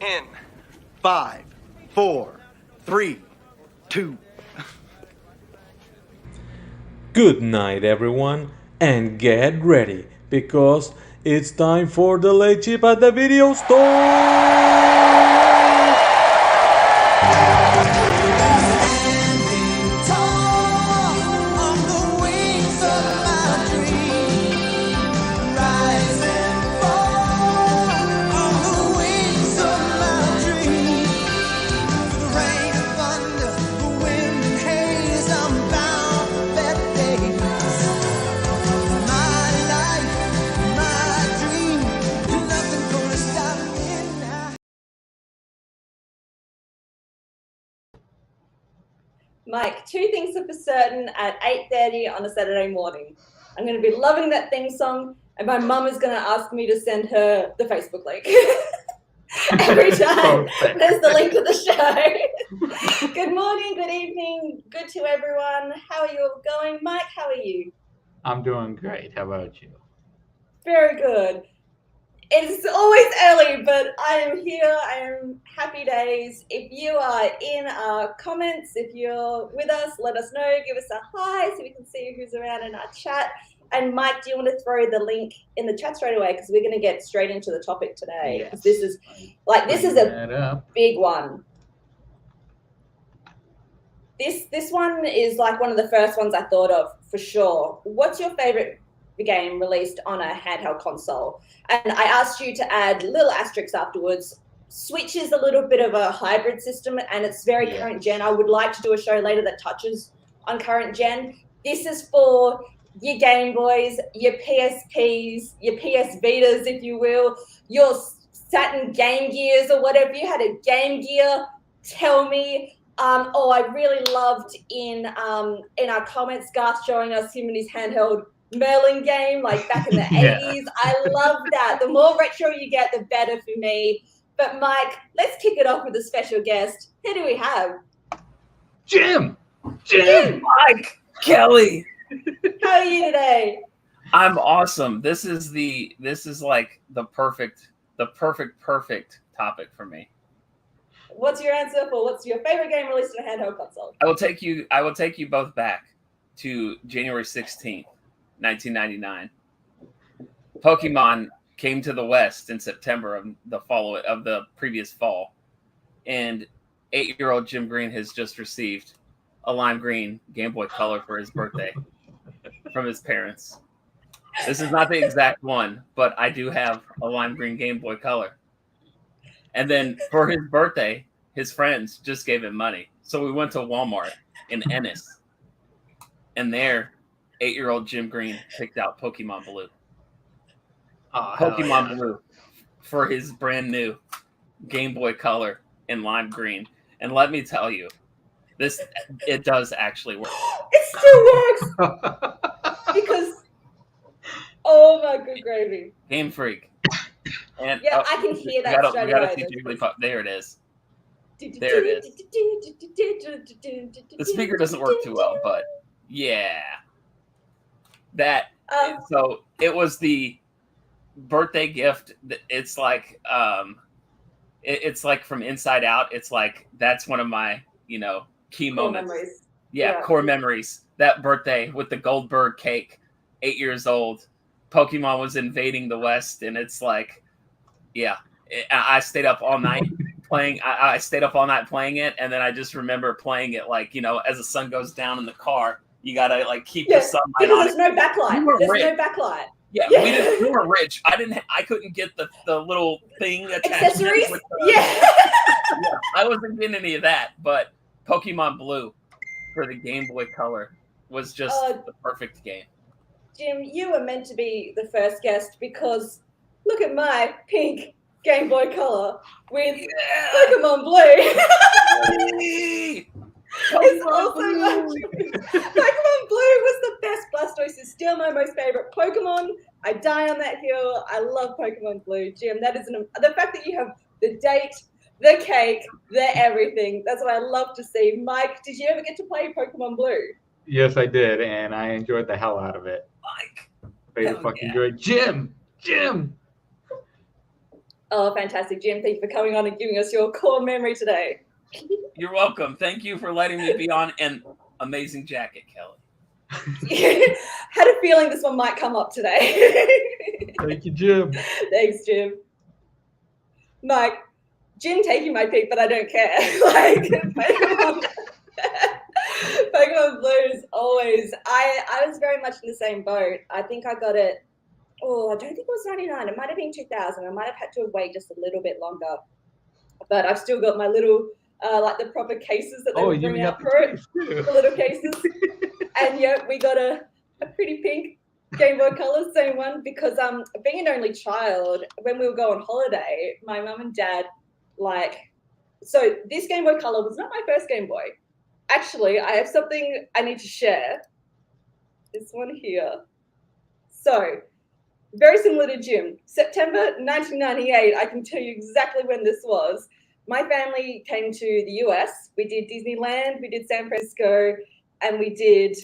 in 5, 4, 3, 2. Good night, everyone, and get ready because it's time for the late chip at the video store. Mike, two things are for certain at 8:30 on a Saturday morning. I'm going to be loving that theme song, and my mum is going to ask me to send her the Facebook link every time. There's the link to the show. Good morning, good evening, good to everyone. How are you all going? Mike, how are you? I'm doing great. How about you? Very good. It's always early, but I am here. I am happy days. If you are in our comments, if you're with us, let us know. Give us a hi so we can see who's around in our chat. And Mike, do you want to throw the link in the chat straight away? Because we're going to get straight into the topic today. Yes. This is a big one. This one is like one of the first ones I thought of for sure. What's your favorite game released on a handheld console? And I asked you to add little asterisks afterwards. Switch is a little bit of a hybrid system, and it's very current gen. I would like to do a show later that touches on current gen. This is for your Game Boys, your PSPs, your PS Vitas, if you will, your Saturn Game Gears or whatever. You had a Game Gear, tell me. I really loved in our comments, Garth showing us him and his handheld Merlin game, like back in the 80s. I love that. The more retro you get, the better for me. But Mike, let's kick it off with a special guest. Who do we have? Jim! Mike! Kelly! How are you today? I'm awesome. This is like the perfect topic for me. What's your answer for what's your favorite game released on a handheld console? I will take you both back to January 16th. 1999. Pokemon came to the West in September of the previous fall, and 8-year-old Jim Green has just received a lime green Game Boy Color for his birthday from his parents. This is not the exact one, but I do have a lime green Game Boy Color. And then for his birthday, his friends just gave him money, so we went to Walmart in Ennis, and there 8-year-old Jim Green picked out Pokemon Blue. Pokemon Blue for his brand new Game Boy Color in lime green. And let me tell you, it does actually work. It still works! Because, oh my good gravy. Game Freak. And yeah, I can hear that straight away. There it is. There it is. The speaker doesn't work too well, but yeah. So it was the birthday gift. It's like it's like from Inside Out. It's like that's one of my key moments. Memories. Yeah, core memories. That birthday with the Goldberg cake, 8 years old. Pokemon was invading the West, and it's like, I stayed up all night playing. I stayed up all night playing it, and then I just remember playing it like as the sun goes down in the car. You gotta keep the sunlight on. There's no backlight. No backlight. Yeah, we were rich. I couldn't get the little thing attached. Accessories. I wasn't getting any of that. But Pokemon Blue for the Game Boy Color was just the perfect game. Jim, you were meant to be the first guest because look at my pink Game Boy Color with Pokemon Blue. It's also Pokemon Blue was the best. Blastoise is still my most favorite Pokemon. I die on that hill. I love Pokemon Blue, Jim. That is the fact that you have the date, the cake, the everything. That's what I love to see. Mike, did you ever get to play Pokemon Blue? Yes, I did, and I enjoyed the hell out of it. Mike, Favorite fucking good. Jim. Oh, fantastic, Jim. Thank you for coming on and giving us your core memory today. You're welcome. Thank you for letting me be on an amazing jacket, Kelly. Had a feeling this one might come up today. Thank you, Jim. Thanks, Jim. Mike, Jim taking my pick, but I don't care. Like, Pokemon Blue is always. I was very much in the same boat. I think I got it. Oh, I don't think it was 99. It might have been 2000. I might have had to wait just a little bit longer. But I've still got my little, like the proper cases that they would bring out for it. The little cases. And yeah, we got a pretty pink Game Boy Color, same one, because being an only child, when we would go on holiday, my mum and dad, so this Game Boy Color was not my first Game Boy. Actually, I have something I need to share. This one here. So, very similar to Jim. September 1998, I can tell you exactly when this was. My family came to the US. We did Disneyland, we did San Francisco, and we did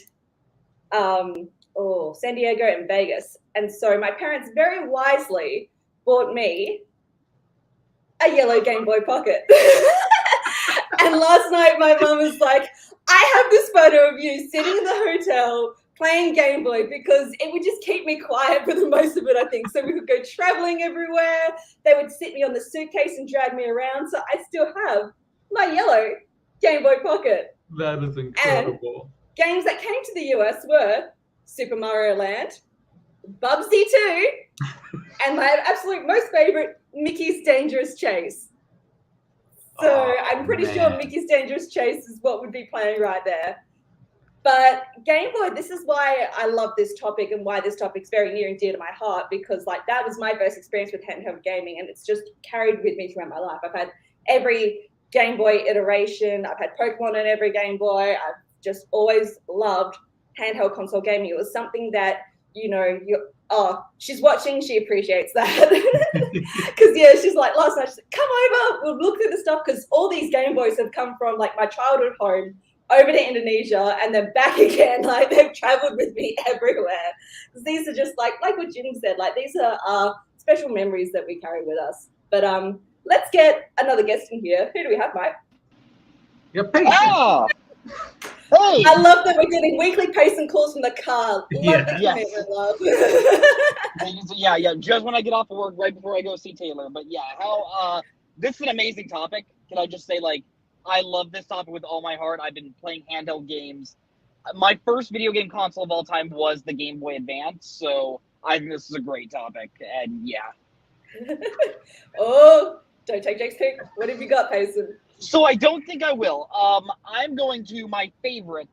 San Diego and Vegas. And so my parents very wisely bought me a yellow Game Boy Pocket. And last night my mum was like, I have this photo of you sitting in the hotel playing Game Boy because it would just keep me quiet for the most of it, I think. So we could go traveling everywhere. They would sit me on the suitcase and drag me around. So I still have my yellow Game Boy Pocket. That is incredible. And games that came to the US were Super Mario Land, Bubsy 2, and my absolute most favorite, Mickey's Dangerous Chase. So I'm pretty sure Mickey's Dangerous Chase is what would be playing right there. But Game Boy, this is why I love this topic and why this topic's very near and dear to my heart, because that was my first experience with handheld gaming, and it's just carried with me throughout my life. I've had every Game Boy iteration. I've had Pokemon on every Game Boy. I've just always loved handheld console gaming. It was something that, she's watching, she appreciates that. Because, she's like, last night, she's like, come over, we'll look through the stuff, because all these Game Boys have come from, my childhood home over to Indonesia and then back again. They've traveled with me everywhere. Because these are just, like what Jim said, these are special memories that we carry with us. But let's get another guest in here. Who do we have, Mike? You're patient. Hey! I love that we're getting weekly Payson calls from the car. Love the commitment, love. Yeah. Just when I get off of work, right before I go see Taylor. But this is an amazing topic. Can I just say, I love this topic with all my heart. I've been playing handheld games. My first video game console of all time was the Game Boy Advance, so I think this is a great topic. And yeah. Oh, don't take Jake's pick. What have you got, Payson? So I don't think I will. I'm going to my favorite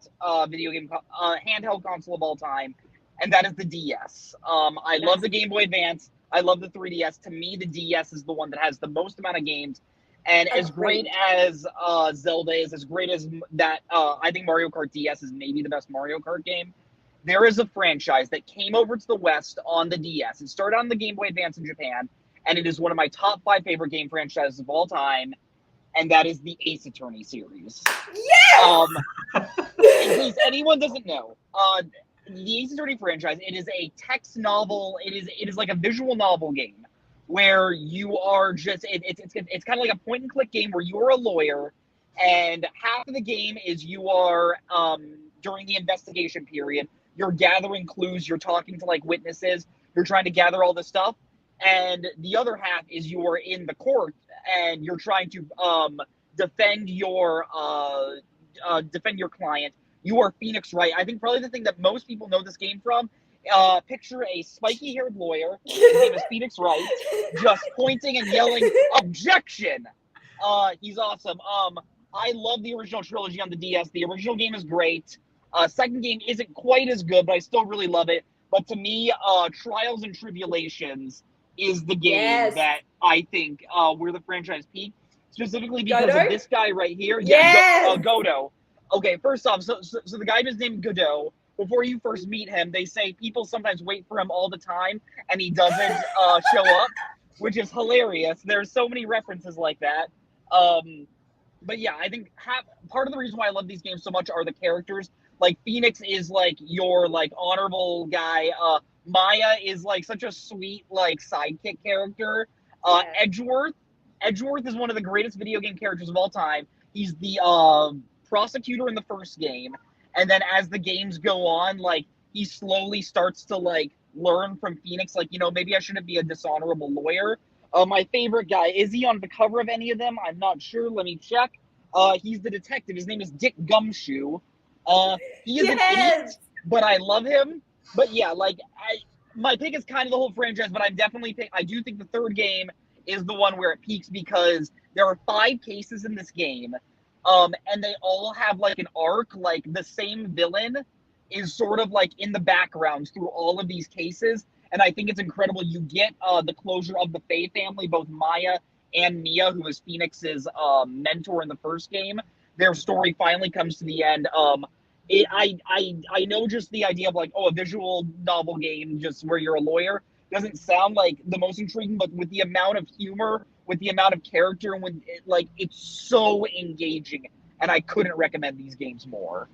video game handheld console of all time, and that is the DS. I love the Game Boy Advance. I love the 3DS. To me, the DS is the one that has the most amount of games. And as great as Zelda is, as great as that, I think Mario Kart DS is maybe the best Mario Kart game. There is a franchise that came over to the West on the DS. It started on the Game Boy Advance in Japan, and it is one of my top 5 favorite game franchises of all time. And that is the Ace Attorney series. Yes! In case anyone doesn't know, the Ace Attorney franchise, it is a text novel. It is like a visual novel game where you are just, it's kind of like a point and click game where you're a lawyer, and half of the game is you are, during the investigation period, you're gathering clues, you're talking to witnesses, you're trying to gather all this stuff. And the other half is you are in the court and you're trying to defend your client. You are Phoenix Wright. I think probably the thing that most people know this game from, picture a spiky-haired lawyer, his name is Phoenix Wright, just pointing and yelling, objection! He's awesome. I love the original trilogy on the DS. The original game is great. Second game isn't quite as good, but I still really love it. But to me, Trials and Tribulations is the game that I think where the franchise peaked, specifically because of this guy right here. Yes! Godot. Okay, first off, so the guy is named Godot. Before you first meet him, they say people sometimes wait for him all the time, and he doesn't show up, which is hilarious. There's so many references like that. But yeah, I think part of the reason why I love these games so much are the characters. Phoenix is your honorable guy. Maya is such a sweet sidekick character. Edgeworth is one of the greatest video game characters of all time. He's the prosecutor in the first game, and then as the games go on, like he slowly starts to like learn from Phoenix, like, you know, maybe I shouldn't be a dishonorable lawyer. My favorite guy, is he on the cover of any of them? I'm not sure. Let me check. He's the detective. His name is Dick Gumshoe. He is an idiot, but I love him. But yeah, like my pick is kind of the whole franchise, but I do think the third game is the one where it peaks because there are 5 cases in this game, and they all have like an arc. Like the same villain is sort of like in the background through all of these cases, and I think it's incredible. You get the closure of the Faye family, both Maya and Mia, who was Phoenix's mentor in the first game. Their story finally comes to the end. I know just the idea of like, a visual novel game just where you're a lawyer doesn't sound like the most intriguing, but with the amount of humor, with the amount of character, and with it's so engaging, and I couldn't recommend these games more.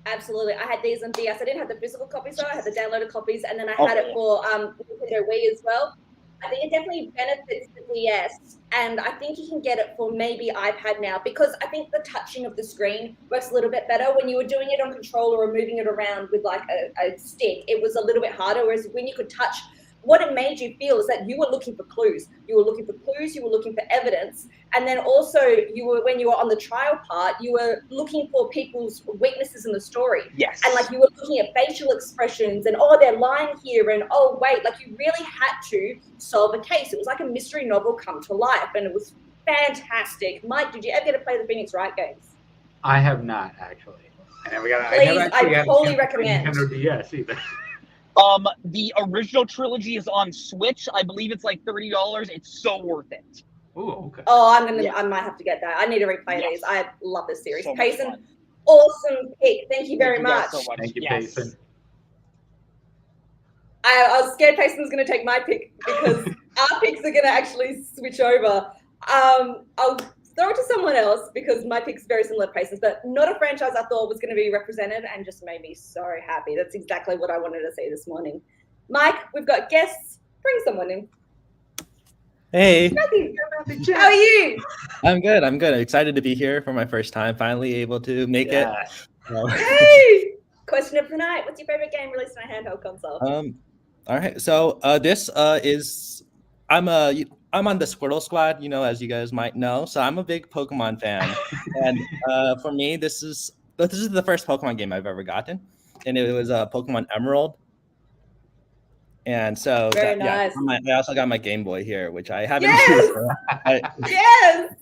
Absolutely. I had these on DS. I didn't have the physical copies though. I had the downloaded copies, and then I had it for Nintendo Wii as well. I think it definitely benefits the DS, and I think you can get it for maybe iPad now, because I think the touching of the screen works a little bit better. When you were doing it on controller or moving it around with like a stick, it was a little bit harder, whereas when you could touch, what it made you feel is that you were looking for clues. You were looking for clues, you were looking for evidence. And then also when you were on the trial part, you were looking for people's weaknesses in the story. Yes. And like you were looking at facial expressions and, they're lying here, and wait, like you really had to solve a case. It was like a mystery novel come to life, and it was fantastic. Mike, did you ever get to play the Phoenix Wright games? I have not actually. I totally recommend. Nintendo DS either. The original trilogy is on Switch. I believe it's like $30. It's so worth it. Oh, okay. I might have to get that. I need to replay these. I love this series. So Payson, awesome pick. Thank you very much. So much. Thank you, Yes. Payson. I was scared Payson was going to take my pick because our picks are going to actually switch over. I'll throw it to someone else because my pick's very similar to Payson's, but not a franchise I thought was going to be represented, and just made me so happy. That's exactly what I wanted to see this morning. Mike, we've got guests. Bring someone in. Hey. How are you? I'm good. Excited to be here for my first time. Finally able to make it. Hey! Question of the night. What's your favorite game released on a handheld console? All right. So this is I'm on the Squirtle Squad, as you guys might know. So I'm a big Pokemon fan, and for me, this is the first Pokemon game I've ever gotten, and it was Pokemon Emerald. And so Very nice. I also got my Game Boy here, which I haven't Yes! used. Yes!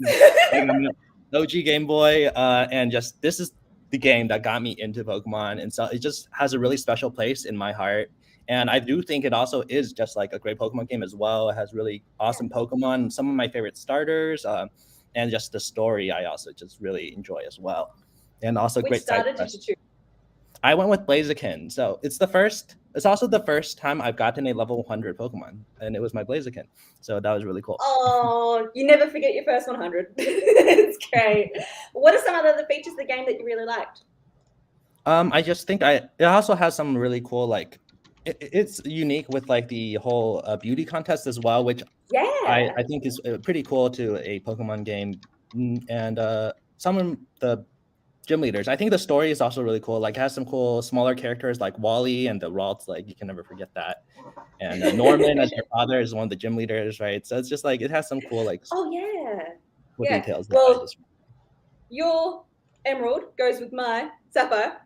I'm an OG Game Boy, and just this is the game that got me into Pokemon, and so it just has a really special place in my heart. And I do think it also is just like a great Pokemon game as well. It has really awesome Pokemon, some of my favorite starters, and just the story I also just really enjoy as well. And also Which great starter side did you quests. choose? I went with Blaziken. So it's also the first time I've gotten a level 100 Pokemon, and it was my Blaziken. So that was really cool. Oh, you never forget your first 100. It's great. What are some other features of the game that you really liked? I just think it also has some really cool, like, it's unique with like the whole beauty contest as well, which I think is pretty cool to a Pokemon game. And some of the gym leaders, I think the story is also really cool. Like, it has some cool smaller characters like Wally and the Ralts. Like, you can never forget that. And Norman as your father is one of the gym leaders, right? So it's just like it has some cool details. Well, your Emerald goes with my Sapphire.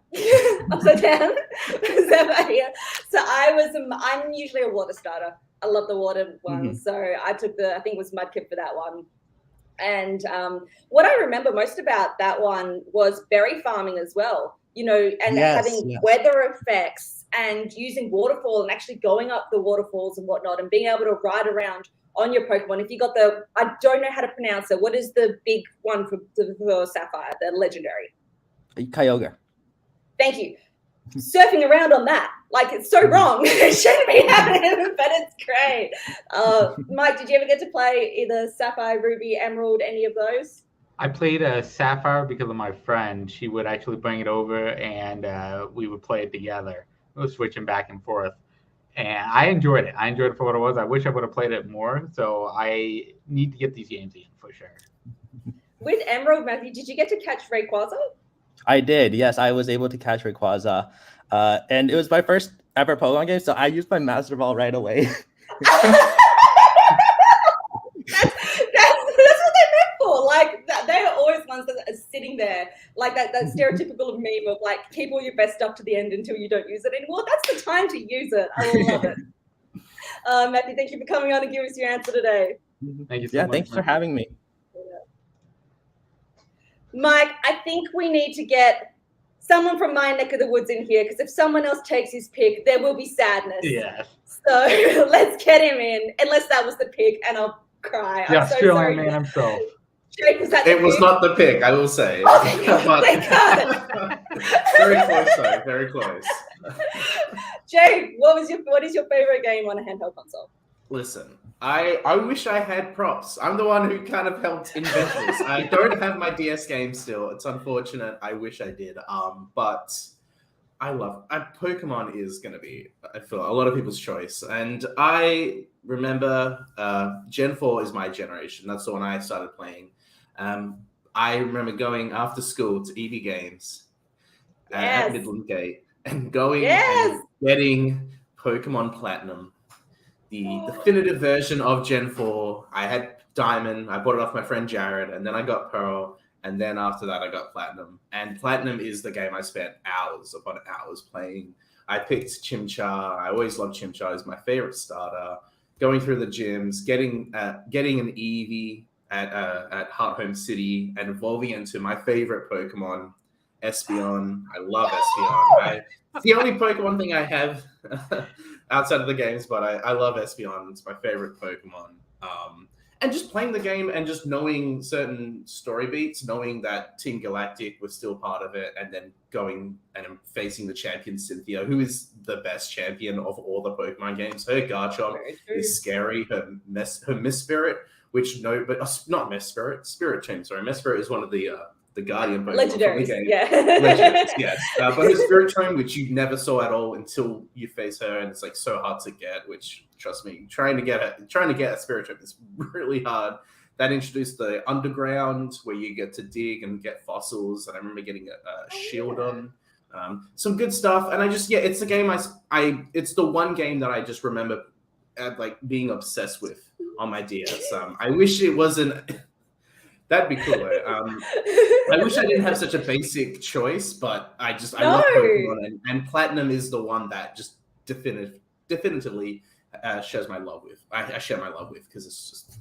Upside down. Sapphire here. So I'm usually a water starter. I love the water one. So I took I think it was Mudkip for that one. And what I remember most about that one was berry farming as well, and having weather effects and using waterfall and actually going up the waterfalls and whatnot, and being able to ride around on your Pokemon. If you got I don't know how to pronounce it. What is the big one for Sapphire, the legendary? Kyogre. Thank you. Surfing around on that, like, it's so wrong. It shouldn't be happening, but it's great. Mike, did you ever get to play either Sapphire, Ruby, Emerald, any of those? I played Sapphire because of my friend. She would actually bring it over, and we would play it together. We were switching back and forth. and I enjoyed it. I enjoyed it for what it was. I wish I would have played it more. So I need to get these games in for sure. With Emerald, Matthew, did you get to catch Rayquaza? I did. Yes, I was able to catch Rayquaza, and it was my first ever Pokemon game, so I used my Master Ball right away. That's what they're meant for. Like they are always ones that are sitting there, like that stereotypical meme of like keep all your best stuff to the end until you don't use it anymore. That's the time to use it. I love it. Matthew, thank you for coming on and giving us your answer today. Thank you so much. Thanks for having me. Mike, I think we need to get someone from my neck of the woods in here, because if someone else takes his pick, there will be sadness. Yes. So let's get him in, unless that was the pick, and I'll cry. The I'm so Australian sorry. man himself. Jake, was that the It was pick? not the pick, I will say. Oh, thank God. Very close, though. Very close. Jake, what is your favorite game on a handheld console? Listen, I wish I had props. I'm the one who kind of helped invent this. I don't have my DS game still. It's unfortunate. I wish I did. But I love Pokemon is going to be, I feel, a lot of people's choice. And I remember Gen 4 is my generation. That's the one I started playing. I remember going after school to EV Games at Midland Gate and going and getting Pokemon Platinum. The definitive version of Gen 4. I had Diamond. I bought it off my friend Jared, and then I got Pearl, and then after that I got Platinum. And Platinum is the game I spent hours upon hours playing. I picked Chimchar. I always loved Chimchar. It's my favorite starter. Going through the gyms, getting an Eevee at Heart Home City, and evolving into my favorite Pokemon, Espeon. I love Espeon. It's the only Pokemon thing I have outside of the games, but I love Espeon. It's my favorite Pokemon. And just playing the game and just knowing certain story beats, knowing that Team Galactic was still part of it, and then going and facing the champion Cynthia, who is the best champion of all the Pokemon games. Her Garchomp is scary. Her Mesprit, not Mesprit, Spirit Chain. Sorry, Mesprit is one of the Guardian Pokemon from the game. Legendaries, yes. But her Spirit Chain, which you never saw at all until you face her, and it's like so hard to get, which, trust me, trying to get a Spirit Chain is really hard. That introduced the Underground, where you get to dig and get fossils, and I remember getting a Shieldon. Some good stuff, and it's the game it's the one game that I just remember like being obsessed with on my DS. I wish it wasn't. That'd be cooler. I wish I didn't have such a basic choice, but I love Pokemon, and Platinum is the one that just definitively shares my love with. I share my love with, because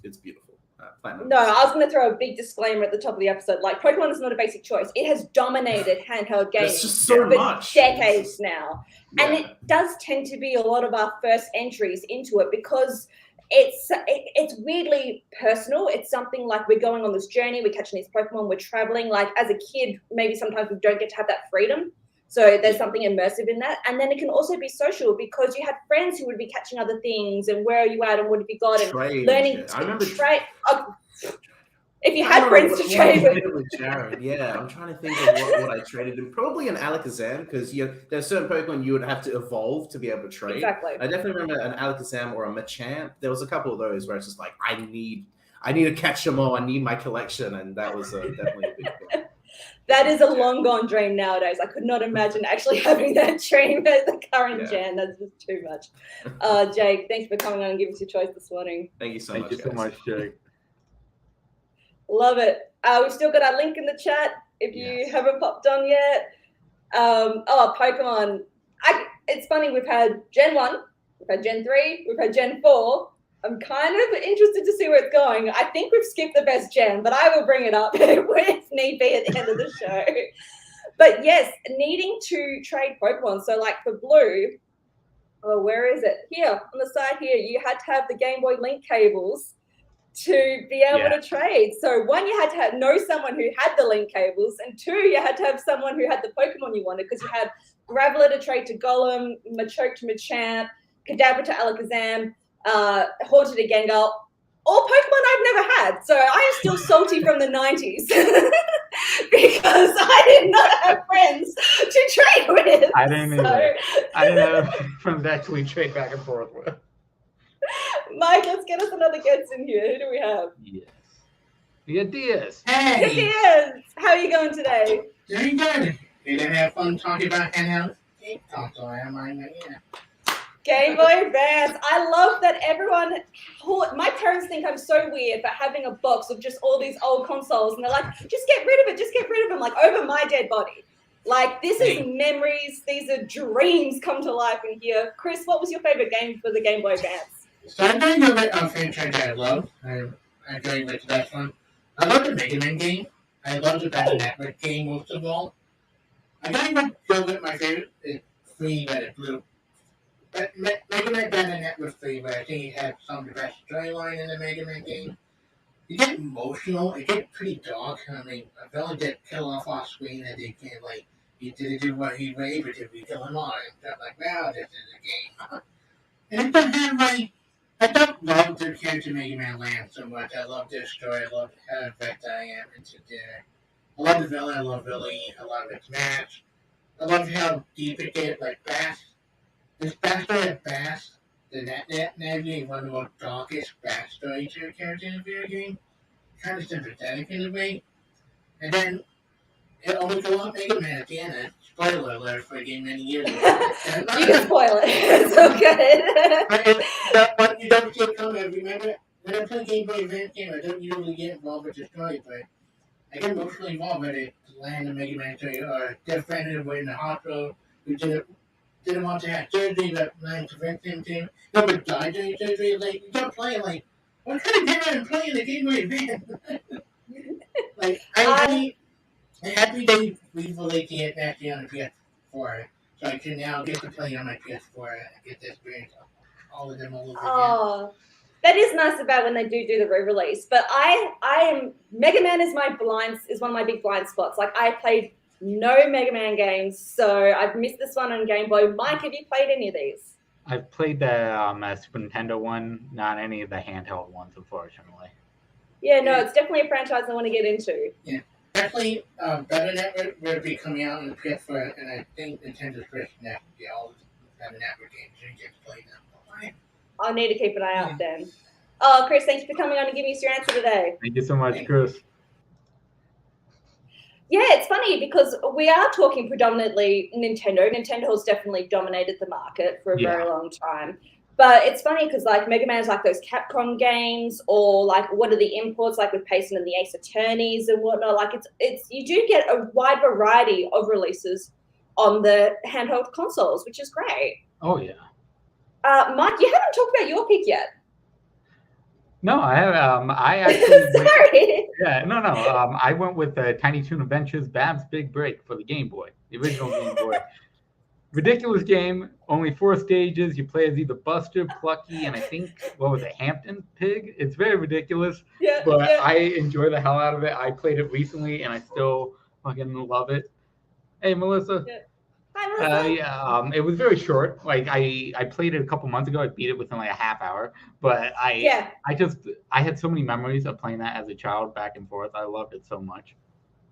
it's beautiful. Platinum. No, I was going to throw a big disclaimer at the top of the episode. Like, Pokemon is not a basic choice. It has dominated handheld games for decades now. Yeah. And it does tend to be a lot of our first entries into it, because it's weirdly personal. It's something like we're going on this journey, we're catching these Pokemon, we're traveling. Like, as a kid, maybe sometimes we don't get to have that freedom. So there's something immersive in that. And then it can also be social, because you had friends who would be catching other things, and where are you at and what have you got, and learning to trade. If you had friends to trade with. Jared, yeah, I'm trying to think of what I traded in. Probably an Alakazam, because there's certain Pokemon you would have to evolve to be able to trade. Exactly. I definitely remember an Alakazam or a Machamp. There was a couple of those where it's just like, I need to catch them all. I need my collection, and that was definitely a big one. That is a long gone dream nowadays. I could not imagine actually having that dream at the current gen. That's just too much. Jake, thanks for coming on and giving us your choice this morning. Thank you so much, Jake. Love it. We've still got our link in the chat if you haven't popped on yet. Pokemon. It's funny, we've had Gen 1, we've had Gen 3, we've had Gen 4. I'm kind of interested to see where it's going. I think we've skipped the best gen, but I will bring it up if need be at the end of the show. But yes, needing to trade Pokemon. So like for Blue, where is it? Here, on the side here, you had to have the Game Boy Link cables to be able to trade. So one, you had to know someone who had the link cables, and two, you had to have someone who had the Pokemon you wanted, because you had Graveler to trade to Golem, Machoke to Machamp, Kadabra to Alakazam, Haunted to Gengar, all Pokemon I've never had. So I am still salty from the 90s because I did not have friends to trade with. I didn't either. I don't know friends to actually trade back and forth with. Mike, let's get us another guest in here. Who do we have? Yes. We got Diaz. Hey, Diaz. How are you going today? Doing good. You're gonna have fun talking about handheld game console, am I? Yeah. Game Boy Advance. I love that everyone. My parents think I'm so weird for having a box of just all these old consoles, and they're like, "Just get rid of it. Just get rid of them." Like over my dead body. Like this is memories. These are dreams come to life in here. Chris, what was your favorite game for the Game Boy Advance? So I'm going to go with a franchise I love. I'm going with the best one. I love the Mega Man game. I love the Battle Network game most of all. I'm going to go with my favorite. It's free, but it's blue. But Mega Man Battle Network free, but I think it has some of the best storyline in the Mega Man game. You get emotional. It gets pretty dark. I mean, a villain gets killed off screen and they can't, like, he didn't do what he was able to. We kill him off. And stuff like, wow, this is a game. And it doesn't have, like, I don't love the character Mega Man Land so much. I love their story. I love how invested I am into their. I love the villain. I love Billy. I love its match. I love how deep it gets. Like Bass. This backstory of Bass, the Net navigating one of the most darkest backstory to a character in a video game. Kind of sympathetic in a way. And then it only goes on Mega Man at the end. Spoiler alert for a game many years ago. You can spoil it. It's okay. But you don't see it coming. Remember, when I play Game Boy Advance game, I don't usually get involved with the story, but I get emotionally involved with it. Land of Mega Man story, or their friend who was in the hospital who didn't want to have surgery, but Land convinced him to. No, but died during surgery. Like, you don't play like, what kind of game am I playing the Game Boy Advance? Like, I'm happy they released it actually on the PS4, so I can now get to play on my PS4 and get the experience of all of them all over again. That is nice about when they do the re-release. But I am Mega Man is one of my big blind spots. Like I played no Mega Man games, so I've missed this one on Game Boy. Mike, have you played any of these? I've played the Super Nintendo one, not any of the handheld ones, unfortunately. Yeah, no, it's definitely a franchise I want to get into. Yeah, definitely. Battle Network will be coming out on the PS4, and I think Nintendo's pushing that to get all the Battle Network games so you get to play them. I'll need to keep an eye out then. Oh, Chris, thanks for coming on and giving us your answer today. Thank you so much, Chris. Yeah, it's funny because we are talking predominantly Nintendo. Nintendo has definitely dominated the market for a very long time. But it's funny because like Mega Man's like those Capcom games, or like what are the imports like with Payson and the Ace Attorneys and whatnot. Like it's you do get a wide variety of releases on the handheld consoles, which is great. Oh yeah. Mike, you haven't talked about your pick yet. No, I have. I actually. Sorry. I went with Tiny Toon Adventures Bab's Big Break for the Game Boy, the original Game Boy. Ridiculous game. Only 4 stages. You play as either Buster, Plucky, and I think Hampton Pig. It's very ridiculous. But I enjoy the hell out of it. I played it recently, and I still fucking love it. Hey, Melissa. Yeah. Hi, Melissa. It was very short. Like I played it a couple months ago. I beat it within like a half hour. But I had so many memories of playing that as a child back and forth. I loved it so much.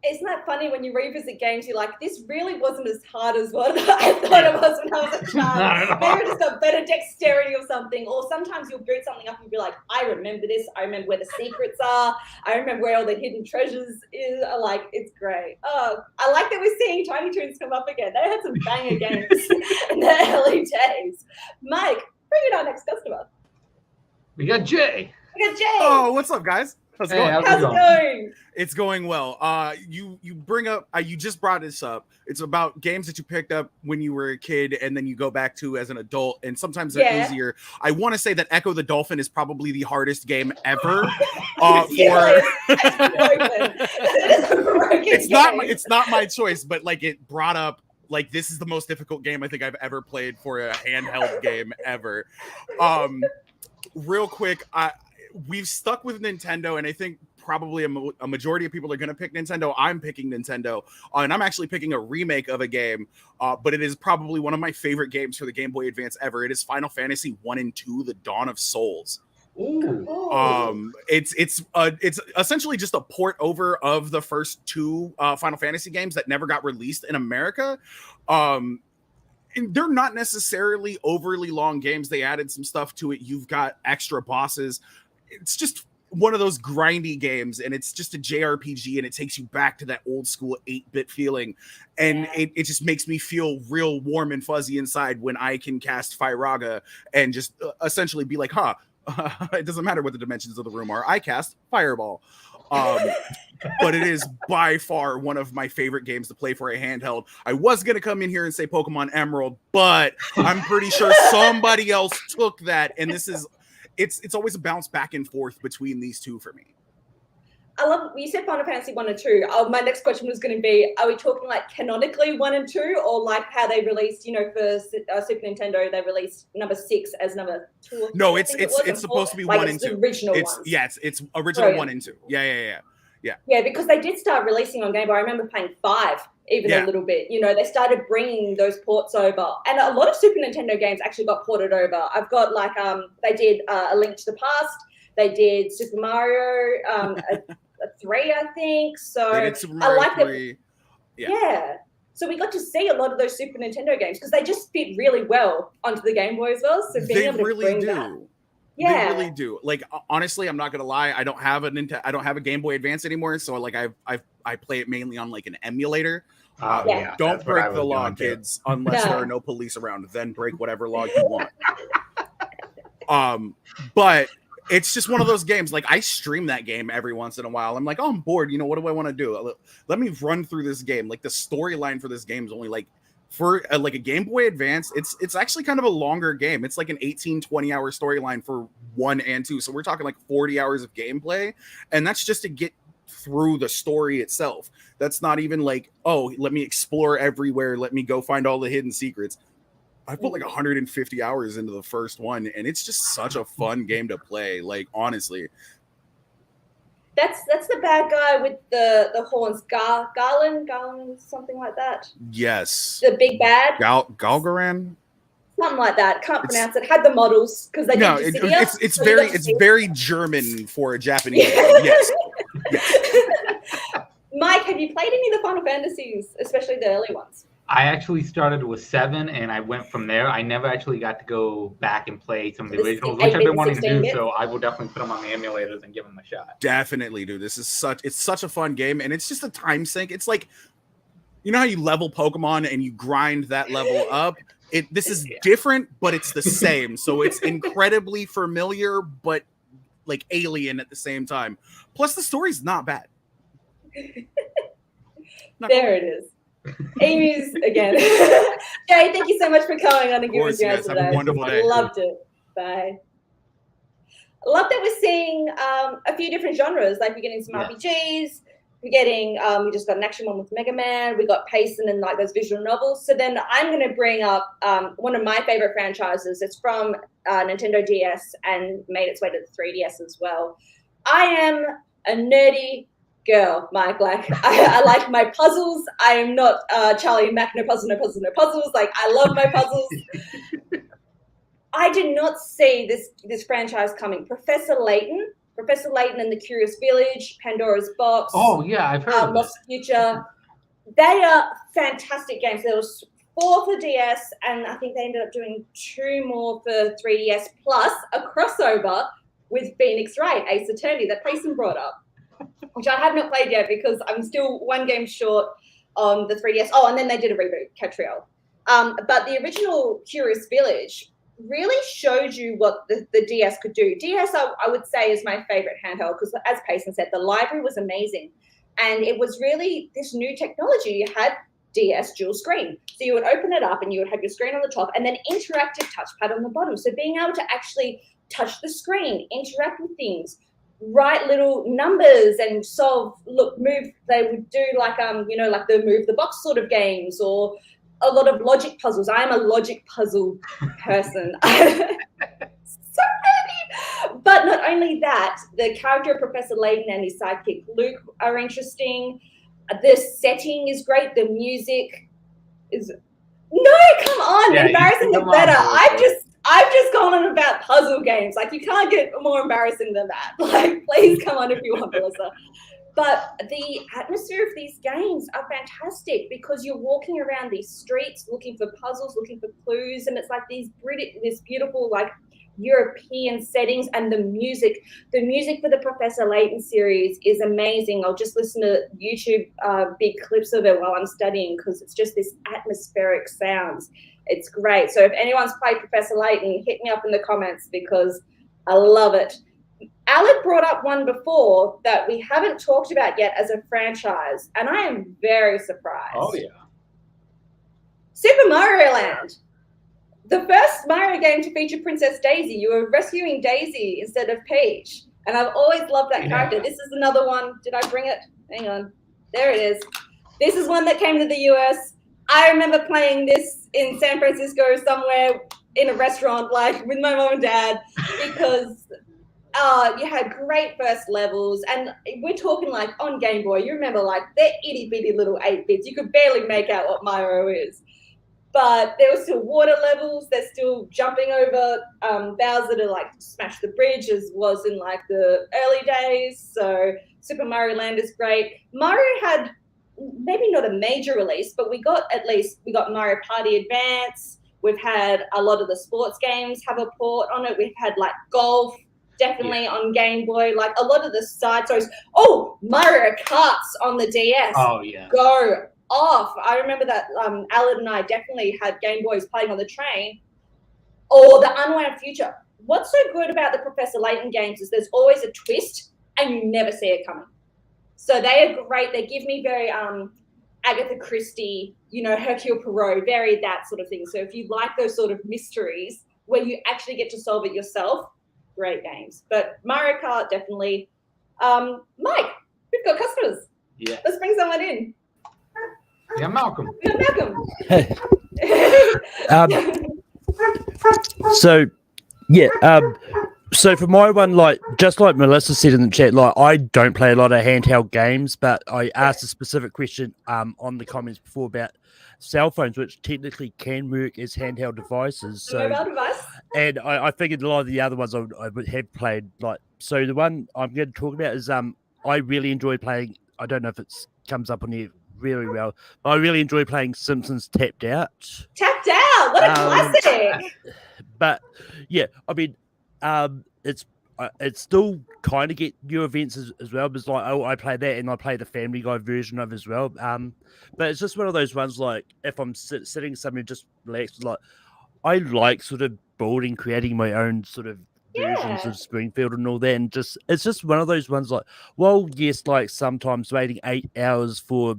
Isn't that funny when you revisit games? You're like, this really wasn't as hard as what I thought it was when I was a child. Maybe just a better dexterity or something. Or sometimes you'll boot something up and be like, I remember this. I remember where the secrets are. I remember where all the hidden treasures is. Like, it's great. Oh, I like that we're seeing Tiny Toons come up again. They had some banger games in the early days. Mike, bring in our next customer. We got Jay. Oh, what's up, guys? How's it going? How's it going? It's going well. You bring up, you just brought this up. It's about games that you picked up when you were a kid and then you go back to as an adult, and sometimes they're easier. I want to say that Echo the Dolphin is probably the hardest game ever. It's not my choice, but like it brought up like this is the most difficult game I think I've ever played for a handheld game ever. Real quick, we've stuck with Nintendo, and I think probably a majority of people are going to pick Nintendo. I'm picking Nintendo, and I'm actually picking a remake of a game, but it is probably one of my favorite games for the Game Boy Advance ever. It is Final Fantasy 1 and 2, The Dawn of Souls. Ooh. It's essentially just a port over of the first 2 Final Fantasy games that never got released in America. and they're not necessarily overly long games. They added some stuff to it. You've got extra bosses. It's just one of those grindy games, and it's just a JRPG, and it takes you back to that old school 8-bit feeling. And it just makes me feel real warm and fuzzy inside when I can cast Firaga and just essentially be like, it doesn't matter what the dimensions of the room are. I cast Fireball. But it is by far one of my favorite games to play for a handheld. I was going to come in here and say Pokemon Emerald, but I'm pretty sure somebody else took that. And it's always a bounce back and forth between these two for me. I love, you said Final Fantasy 1 and 2. My next question was going to be, are we talking like canonically 1 and 2, or like how they released, for Super Nintendo, they released number 6 as number 2 or 3? No, it's supposed to be like 1 and 2. The original ones. It's original 1 and 2. Yeah. Yeah, because they did start releasing on Game Boy. I remember playing 5 even a little bit. They started bringing those ports over. And a lot of Super Nintendo games actually got ported over. I've got like, they did A Link to the Past. They did Super Mario 3, I think. So they did Super Mario 3. Yeah. So we got to see a lot of those Super Nintendo games because they just fit really well onto the Game Boy as well. So being able to bring that. Yeah, they really do. Like, honestly, I'm not gonna lie. I don't have a Game Boy Advance anymore. So like I play it mainly on like an emulator. Don't break the law, kids, unless there are no police around. Then break whatever law you want. But it's just one of those games. Like, I stream that game every once in a while. I'm like, oh, I'm bored. What do I want to do? Let me run through this game. Like, the storyline for this game is only like, for like a Game Boy Advance, it's actually kind of a longer game. It's like an 18-20 hour storyline for 1 and 2. So we're talking like 40 hours of gameplay. And that's just to get through the story itself. That's not even like, oh, let me explore everywhere. Let me go find all the hidden secrets. I put like 150 hours into the first one, and it's just such a fun game to play. Like, honestly. That's the bad guy with the horns, Garland, something like that. Yes. The big bad. Galgaran. Something like that. Can't pronounce it. Had the models because they did it's very German for a Japanese. Yes. Mike, have you played any of the Final Fantasies, especially the early ones? I actually started with 7 and I went from there. I never actually got to go back and play some of the originals, which I've been wanting to do. So I will definitely put them on the emulators and give them a shot. Definitely, dude. It's such a fun game, and it's just a time sink. It's like, how you level Pokemon and you grind that level up. This is different, but it's the same. So it's incredibly familiar, but like alien at the same time. Plus, the story's not bad. There it is. Amy's again. Jay, thank you so much for coming on and giving us your answer today. Have a wonderful day. Loved it. Bye. Love that we're seeing a few different genres. Like, we're getting some RPGs. We're getting, we just got an action one with Mega Man. We got Payson and like those visual novels. So then I'm going to bring up one of my favorite franchises. It's from Nintendo DS and made its way to the 3DS as well. I am a nerdy girl, Mike. Like, I like my puzzles. I am not Charlie and Mac, no puzzles. Like, I love my puzzles. I did not see this franchise coming. Professor Layton and the Curious Village, Pandora's Box. Oh yeah, I've heard of Lost Future. They are fantastic games. There was 4 for DS, and I think they ended up doing 2 more for 3DS, plus a crossover with Phoenix Wright, Ace Attorney, that Payson brought up, which I have not played yet because I'm still 1 game short on the 3DS. Oh, and then they did a reboot, Catriel. But the original Curious Village really showed you what the DS could do. DS, I would say, is my favorite handheld because, as Payson said, the library was amazing. And it was really this new technology. You had DS dual screen. So you would open it up and you would have your screen on the top and then interactive touchpad on the bottom. So being able to actually touch the screen, interact with things, write little numbers and move. They would do like, like the move the box sort of games or a lot of logic puzzles. I am a logic puzzle person. So many. But not only that, the character of Professor Layton and his sidekick Luke are interesting. The setting is great. The music is come on, embarrassing is better. I've just gone on about puzzle games. Like, you can't get more embarrassing than that. Like, please come on if you want, Melissa. But the atmosphere of these games are fantastic because you're walking around these streets looking for puzzles, looking for clues, and it's like this beautiful like European settings, and the music for the Professor Layton series is amazing. I'll just listen to YouTube big clips of it while I'm studying because it's just this atmospheric sounds. It's great. So if anyone's played Professor Layton, hit me up in the comments because I love it. Alec brought up one before that we haven't talked about yet as a franchise, and I am very surprised. Oh, yeah. Super Mario Land. The first Mario game to feature Princess Daisy. You were rescuing Daisy instead of Peach. And I've always loved that character. This is another one. Did I bring it? Hang on. There it is. This is one that came to the US. I remember playing this in San Francisco somewhere in a restaurant, like with my mom and dad, because you had great first levels. And we're talking like on Game Boy, you remember like they're itty bitty little 8-bits. You could barely make out what Mario is. But there were still water levels. They're still jumping over Bowser to like smash the bridge, as was in like the early days. So Super Mario Land is great. Mario had maybe not a major release, but we got Mario Party Advance. We've had a lot of the sports games have a port on it. We've had like golf, definitely on Game Boy. Like a lot of the side stories. Oh, Mario Karts on the DS. Oh yeah. Go off. I remember that Alan and I definitely had Game Boys playing on the train. Or the Unwound Future. What's so good about the Professor Layton games is there's always a twist and you never see it coming. So they are great. They give me very Agatha Christie, Hercule Poirot, very that sort of thing. So if you like those sort of mysteries where you actually get to solve it yourself, great games. But Mario Kart, definitely. Mike, we've got customers. Yeah. Let's bring someone in. Yeah, Malcolm. We got Malcolm. So for my one, like just like Melissa said in the chat, like I don't play a lot of handheld games, but I asked a specific question on the comments before about cell phones, which technically can work as handheld devices. So, mobile device. And I figured a lot of the other ones I would have played. Like, so the one I'm going to talk about is I really enjoy playing. I don't know if it comes up on here really well, but I really enjoy playing Simpsons Tapped Out. Tapped Out, what a classic! But yeah, I mean, it's still kind of get new events as well. Because like, I play that and I play the Family Guy version of it as well. But it's just one of those ones like if I'm sitting somewhere just relaxed, like I like sort of building, creating my own sort of versions of Springfield and all that, and it's just one of those ones like, well, yes, like sometimes waiting 8 hours for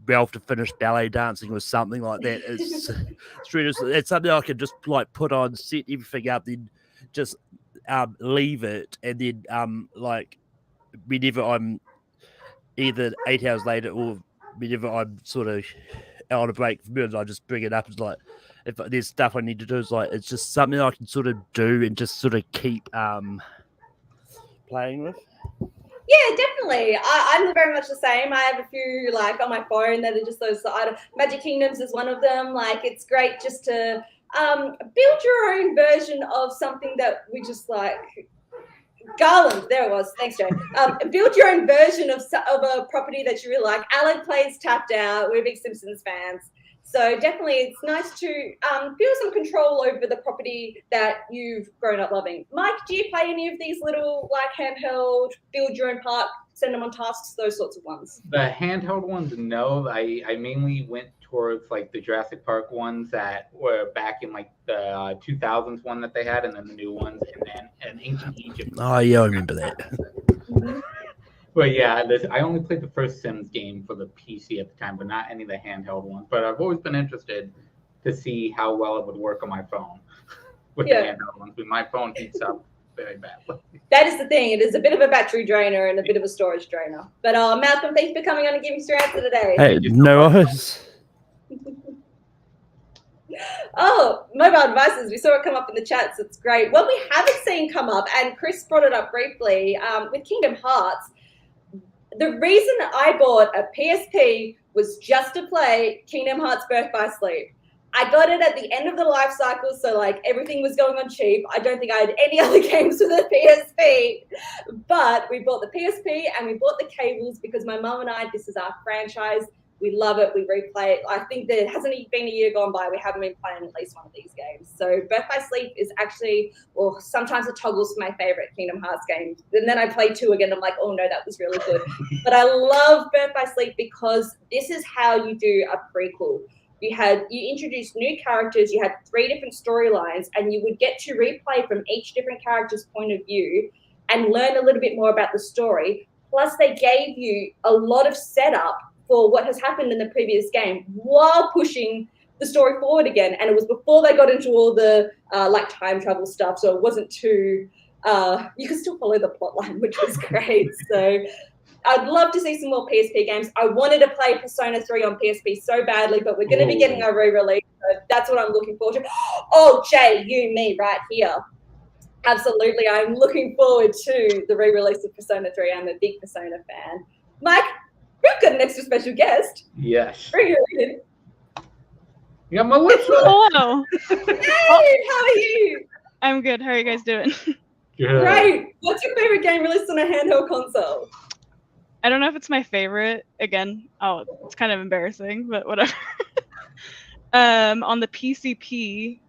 Ralph to finish ballet dancing or something like that. It's something I can just like put on, set everything up, then just leave it, and then like whenever I'm either 8 hours later or whenever I'm sort of out of break from it, I just bring it up. It's like if there's stuff I need to do, it's like it's just something I can sort of do and just sort of keep playing with. Yeah, definitely. I'm very much the same. I have a few like on my phone that are just those items. Magic Kingdoms is one of them. Like it's great just to build your own version of something that we just like. Garland, there it was. Thanks, Joe. Build your own version of a property that you really like. Alan plays Tapped Out. We're big Simpsons fans. So definitely it's nice to feel some control over the property that you've grown up loving. Mike, do you play any of these little like handheld, build your own park, send them on tasks, those sorts of ones? The handheld ones, no. I mainly went towards like the Jurassic Park ones that were back in like the 2000s one that they had, and then the new ones, and then an Ancient Egypt. Oh yeah, I remember that. Mm-hmm. But yeah, I only played the first Sims game for the PC at the time, but not any of the handheld ones. But I've always been interested to see how well it would work on my phone with the handheld ones. But my phone heats up very badly. That is the thing. It is a bit of a battery drainer and a bit of a storage drainer. But Malcolm, thanks for coming on and giving us your answer today. Hey, no worries. Oh, mobile devices. We saw it come up in the chat, so it's great. What we haven't seen come up, and Chris brought it up briefly, with Kingdom Hearts, the reason I bought a PSP was just to play Kingdom Hearts Birth by Sleep. I got it at the end of the life cycle, so like everything was going on cheap. I don't think I had any other games for the PSP, but we bought the PSP and we bought the cables because my mum and I, this is our franchise. We love it. We replay it. I think there hasn't even been a year gone by. We haven't been playing at least one of these games. So Birth by Sleep is actually, or sometimes it toggles for my favorite Kingdom Hearts game. And then I play 2 again. I'm like, oh no, that was really good. But I love Birth by Sleep because this is how you do a prequel. You introduced new characters, you had 3 different storylines, and you would get to replay from each different character's point of view and learn a little bit more about the story. Plus, they gave you a lot of setup for what has happened in the previous game while pushing the story forward again. And it was before they got into all the like time travel stuff, so it wasn't too you could still follow the plot line, which was great. So I'd love to see some more PSP games. I wanted to play Persona 3 on PSP so badly, but we're going to be getting a re-release. So that's what I'm looking forward to. Oh, Jay, me right here. Absolutely. I'm looking forward to the re-release of Persona 3. I'm a big Persona fan. Mike, we've got an extra special guest. Yes. Bring her in. You got Melissa. Hello. Hey, how are you? I'm good. How are you guys doing? Good. Great. What's your favorite game released on a handheld console? I don't know if it's my favorite. Again, it's kind of embarrassing, but whatever. On the PSP,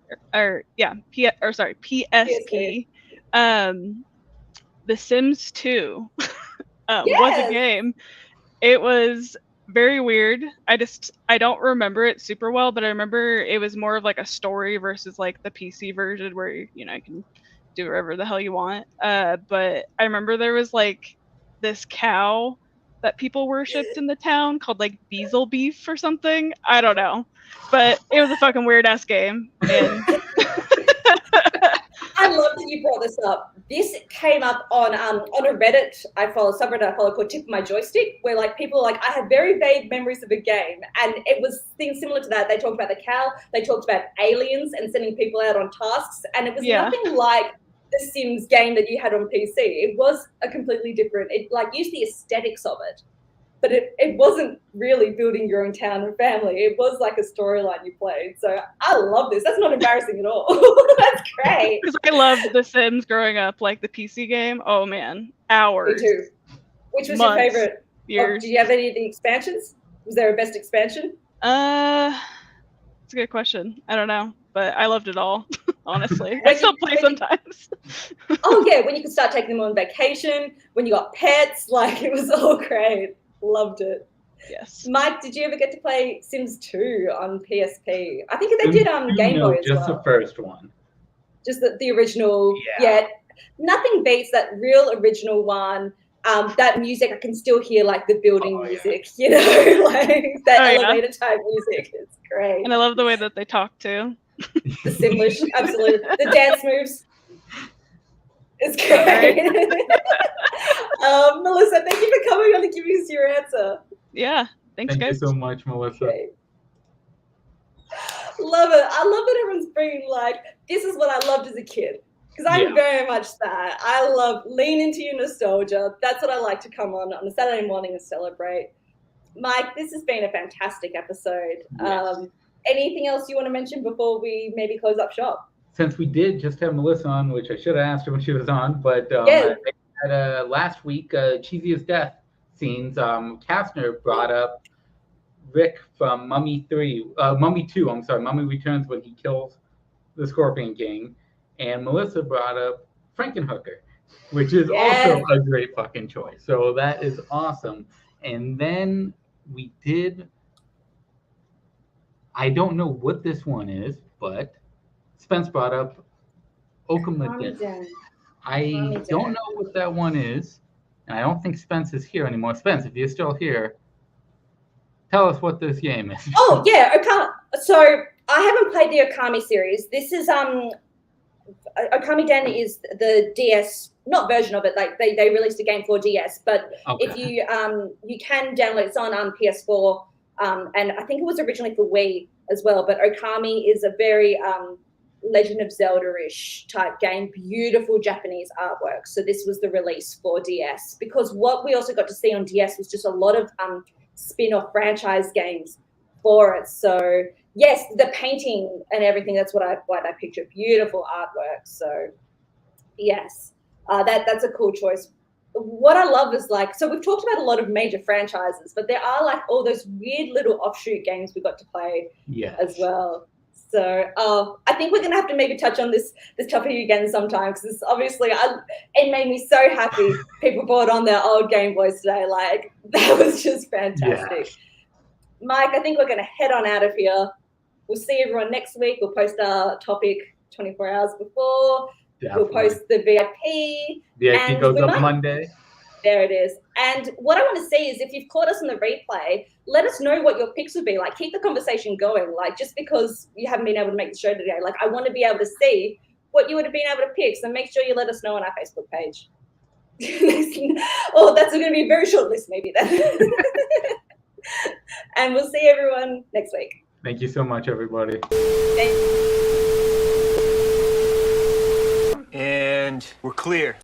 The Sims 2 was a game. It was very weird. I don't remember it super well, but I remember it was more of like a story versus like the PC version where you can do whatever the hell you want. But I remember there was like this cow that people worshipped in the town called like Beazle Beef or something. I don't know, but it was a fucking weird ass game. And I love that you brought this up. This came up on a Reddit subreddit I follow called Tip of My Joystick, where like people are like, I have very vague memories of a game, and it was things similar to that. They talked about the cow, they talked about aliens and sending people out on tasks, and it was nothing like the Sims game that you had on PC. It was a completely different. It like used the aesthetics of it, but it wasn't really building your own town and family. It was like a storyline you played. So I love this. That's not embarrassing at all. That's great. Because I loved The Sims growing up, like the PC game. Oh man, hours. Me too. Which was months, your favorite? years. Did you have any of the expansions? Was there a best expansion? It's a good question. I don't know, but I loved it all. Honestly, I still play sometimes. Oh yeah, when you could start taking them on vacation, when you got pets, like it was all great. Loved it. Yes. Mike, did you ever get to play Sims 2 on PSP? I think they did Game Boy as well. Just the first one. Just the original. Yeah. Nothing beats that real original one. That music, I can still hear like the building music, like that elevator type music. It's great. And I love the way that they talk too. The Simlish, absolutely. The dance moves. It's great. Melissa, thank you for coming on and giving us your answer. Yeah, thanks, guys. Thank you so much, Melissa. Okay. Love it. I love that everyone's bringing like, this is what I loved as a kid. Because I'm very much that. I love lean into your nostalgia. That's what I like to come on a Saturday morning and celebrate. Mike, this has been a fantastic episode. Yes. Anything else you want to mention before we maybe close up shop? Since we did just have Melissa on, which I should have asked her when she was on, but at last week, Cheesiest Death scenes, Kastner brought up Rick from Mummy 2, Mummy Returns, when he kills the Scorpion King, and Melissa brought up Frankenhooker, which is also a great fucking choice. So that is awesome. And then we did, I don't know what this one is, but Spence brought up Okami. I don't know what that one is, and I don't think Spence is here anymore. Spence, if you're still here, tell us what this game is. Oh yeah, Okami. So I haven't played the Okami series. This is Okami Den is the DS, not version of it. Like they released a game for DS, but if you you can download. It's on PS4, and I think it was originally for Wii as well. But Okami is a very Legend of Zelda-ish type game, beautiful Japanese artwork. So this was the release for DS, because what we also got to see on DS was just a lot of spin-off franchise games for it. So yes, the painting and everything. That's what I picture. Beautiful artwork. So yes, that's a cool choice. What I love is like, so we've talked about a lot of major franchises, but there are like all those weird little offshoot games we got to play as well. So I think we're gonna have to maybe touch on this topic again sometime, because obviously it made me so happy people brought on their old Game Boys today. Like that was just fantastic. Mike, I think we're gonna head on out of here. We'll see everyone next week. We'll post our topic 24 hours before. We'll post the VIP. VIP goes up Monday. There it is. And what I want to see is if you've caught us on the replay, let us know what your picks would be. Like, keep the conversation going. Like, just because you haven't been able to make the show today, like, I want to be able to see what you would have been able to pick. So make sure you let us know on our Facebook page. Oh, that's going to be a very short list, maybe then. And we'll see everyone next week. Thank you so much, everybody. And we're clear.